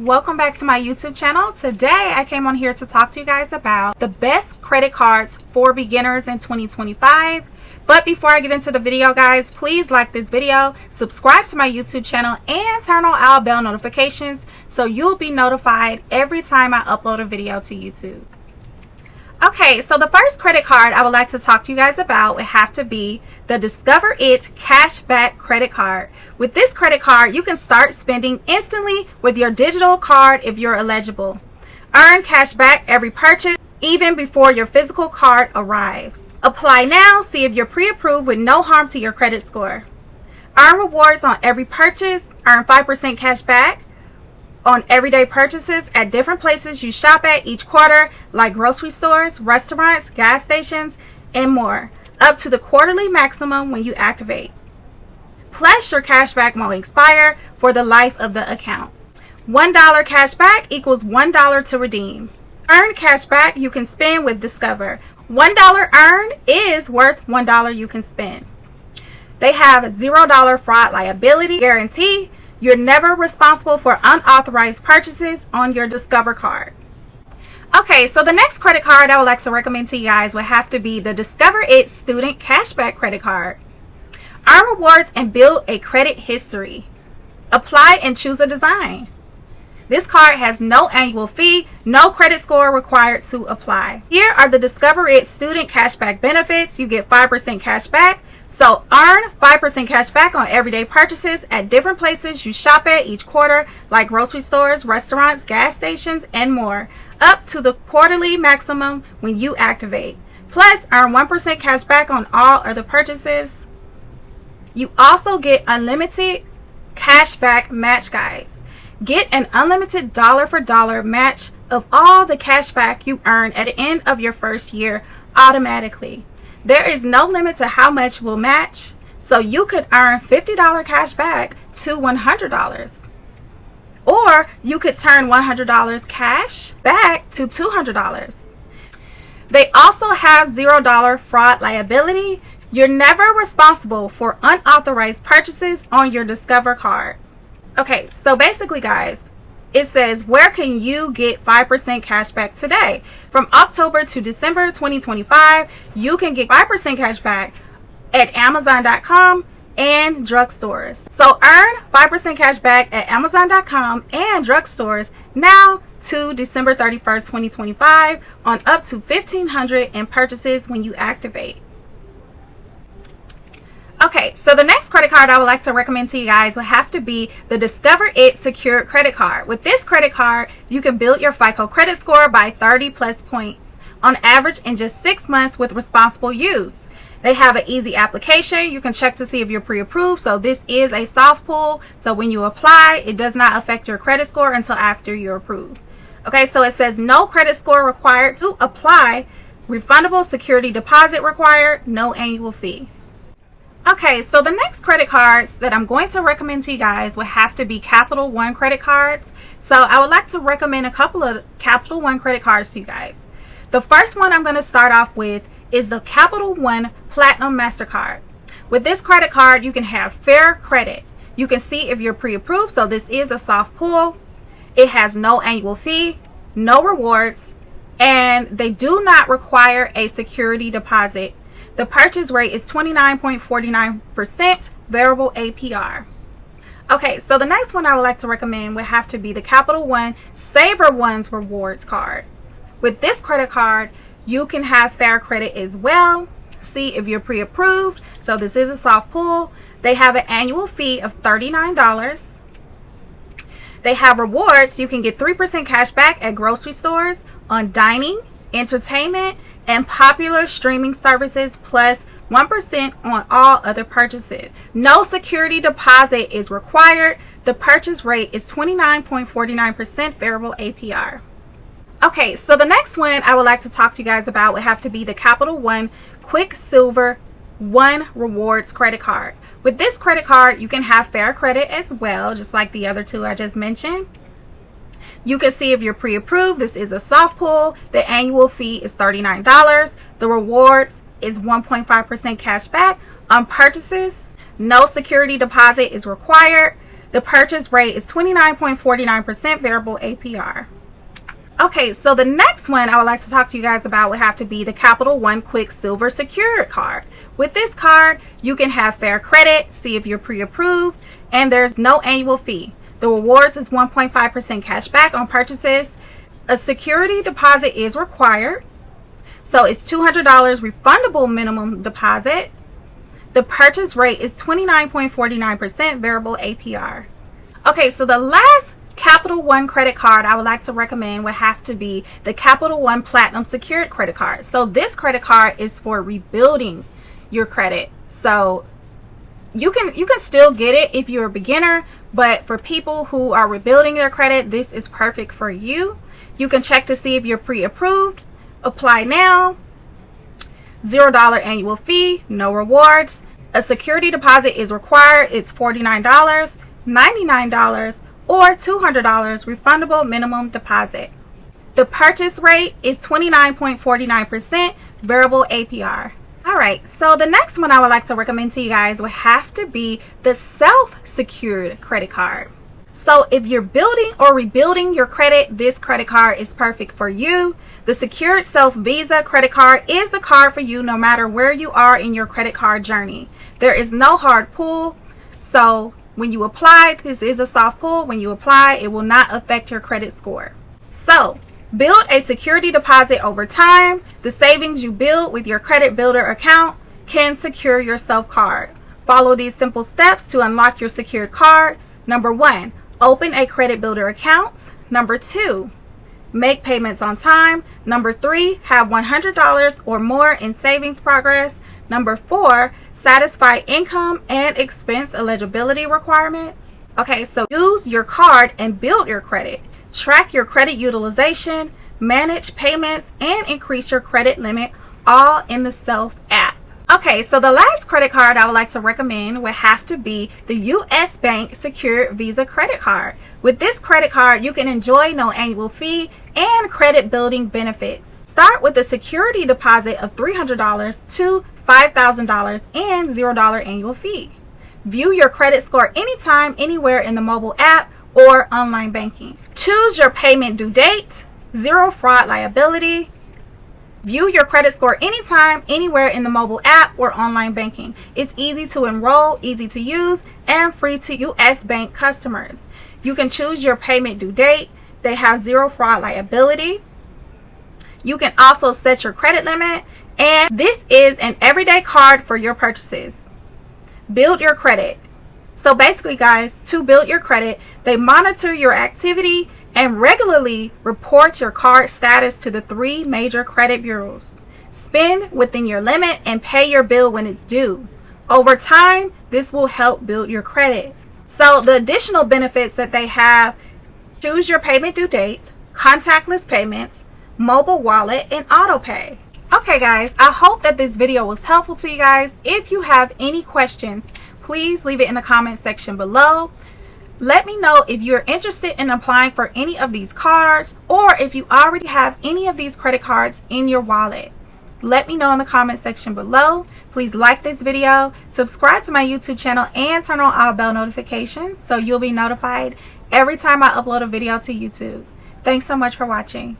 welcome back to my YouTube channel. Today I came on here to talk to you guys about the best credit cards for beginners in 2025. But before I get into the video, guys, please like this video, subscribe to my YouTube channel, and turn on all bell notifications so you'll be notified every time I upload a video to YouTube. Okay, so the first credit card I would like to talk to you guys about would have to be the Discover It Cashback Credit Card. With this credit card, you can start spending instantly with your digital card if you're eligible. Earn cash back every purchase, even before your physical card arrives. Apply now, see if you're pre-approved with no harm to your credit score. Earn rewards on every purchase, earn 5% cash back on everyday purchases at different places you shop at each quarter, like grocery stores, restaurants, gas stations, and more, up to the quarterly maximum when you activate. Plus, your cashback won't expire for the life of the account. $1 cashback equals $1 to redeem. Earn cashback you can spend with Discover. $1 earned is worth $1 you can spend. They have a $0 fraud liability guarantee. You're never responsible for unauthorized purchases on your Discover card. Okay, so the next credit card I would like to recommend to you guys would have to be the Discover It Student Cashback Credit Card. Earn rewards and build a credit history. Apply and choose a design. This card has no annual fee, no credit score required to apply. Here are the Discover It Student Cashback benefits. You get 5% cash back. So earn 5% cash back on everyday purchases at different places you shop at each quarter, like grocery stores, restaurants, gas stations, and more, up to the quarterly maximum when you activate. Plus, earn 1% cash back on all other purchases. You also get unlimited cash back match, guys. Get an unlimited dollar-for-dollar match of all the cash back you earn at the end of your first year automatically. There is no limit to how much will match, so you could earn $50 cash back to $100. Or you could turn $100 cash back to $200. They also have $0 fraud liability. You're never responsible for unauthorized purchases on your Discover card. Okay, so basically, guys, it says, where can you get 5% cash back today? From October to December 2025, you can get 5% cash back at Amazon.com and drugstores. So earn 5% cash back at Amazon.com and drugstores now to December 31st, 2025 on up to $1,500 in purchases when you activate. Okay, so the next credit card I would like to recommend to you guys would have to be the Discover It Secured Credit Card. With this credit card, you can build your FICO credit score by 30 plus points on average in just 6 months with responsible use. They have an easy application. You can check to see if you're pre-approved. So this is a soft pull. So when you apply, it does not affect your credit score until after you're approved. Okay, so it says no credit score required to apply. Refundable security deposit required. No annual fee. Okay, so the next credit cards that I'm going to recommend to you guys would have to be Capital One credit cards. So I would like to recommend a couple of Capital One credit cards to you guys. The first one I'm going to start off with is the Capital One Platinum MasterCard. With this credit card, you can have fair credit. You can see if you're pre-approved, so this is a soft pull. It has no annual fee, no rewards, and they do not require a security deposit. The purchase rate is 29.49% variable APR. Okay, so the next one I would like to recommend would have to be the Capital One Saver Ones Rewards Card. With this credit card, you can have fair credit as well. See if you're pre-approved. So this is a soft pull. They have an annual fee of $39. They have rewards. You can get 3% cash back at grocery stores on dining, entertainment, and popular streaming services, plus 1% on all other purchases. No security deposit is required. The purchase rate is 29.49% variable APR. Okay, so the next one I would like to talk to you guys about would have to be the Capital One Quicksilver One Rewards credit card. With this credit card, you can have fair credit as well, just like the other two I just mentioned. You can see if you're pre-approved. This is a soft pull. The annual fee is $39. The rewards is 1.5% cash back on purchases. No security deposit is required. The purchase rate is 29.49% variable APR. Okay, so the next one I would like to talk to you guys about would have to be the Capital One Quick Silver Secured Card. With this card, you can have fair credit, see if you're pre-approved, and there's no annual fee. The rewards is 1.5% cash back on purchases. A security deposit is required, so it's $200 refundable minimum deposit. The purchase rate is 29.49% variable APR. Okay, so the last Capital One credit card I would like to recommend would have to be the Capital One Platinum Secured Credit Card. So this credit card is for rebuilding your credit. So you can still get it if you're a beginner, but for people who are rebuilding their credit, this is perfect for you. You can check to see if you're pre-approved. Apply now. $0 annual fee, no rewards. A security deposit is required. It's $49, $99, or $200 refundable minimum deposit. The purchase rate is 29.49% variable APR. Alright, so the next one I would like to recommend to you guys would have to be the self-secured credit card. So if you're building or rebuilding your credit, this credit card is perfect for you. The Secured Self Visa credit card is the card for you no matter where you are in your credit card journey. There is no hard pull, so when you apply, this is a soft pull. When you apply, it will not affect your credit score. So build a security deposit over time. The savings you build with your credit builder account can secure your self card. Follow these simple steps to unlock your secured card. Number 1, open a credit builder account. Number 2, make payments on time. Number 3, have $100 or more in savings progress. Number 4, satisfy income and expense eligibility requirements. Okay, so use your card and build your credit. Track your credit utilization, manage payments, and increase your credit limit all in the Self app. Okay, so the last credit card I would like to recommend would have to be the U.S. Bank Secured Visa Credit Card. With this credit card, you can enjoy no annual fee and credit building benefits. Start with a security deposit of $300 to $5,000 and $0 annual fee. View your credit score anytime, anywhere in the mobile app or online banking. Choose your payment due date, zero fraud liability. View your credit score anytime, anywhere in the mobile app or online banking. It's easy to enroll, easy to use, and free to U.S. Bank customers. You can choose your payment due date. They have zero fraud liability. You can also set your credit limit, and this is an everyday card for your purchases. Build your credit. So basically, guys, to build your credit, they monitor your activity and regularly report your card status to the 3 major credit bureaus. Spend within your limit and pay your bill when it's due. Over time, this will help build your credit. So the additional benefits that they have: choose your payment due date, contactless payments, mobile wallet, and auto pay. Okay guys, I hope that this video was helpful to you guys. If you have any questions, please leave it in the comment section below. Let me know if you're interested in applying for any of these cards, or if you already have any of these credit cards in your wallet. Let me know in the comment section below. Please like this video, subscribe to my YouTube channel, and turn on all bell notifications so you'll be notified every time I upload a video to YouTube. Thanks so much for watching.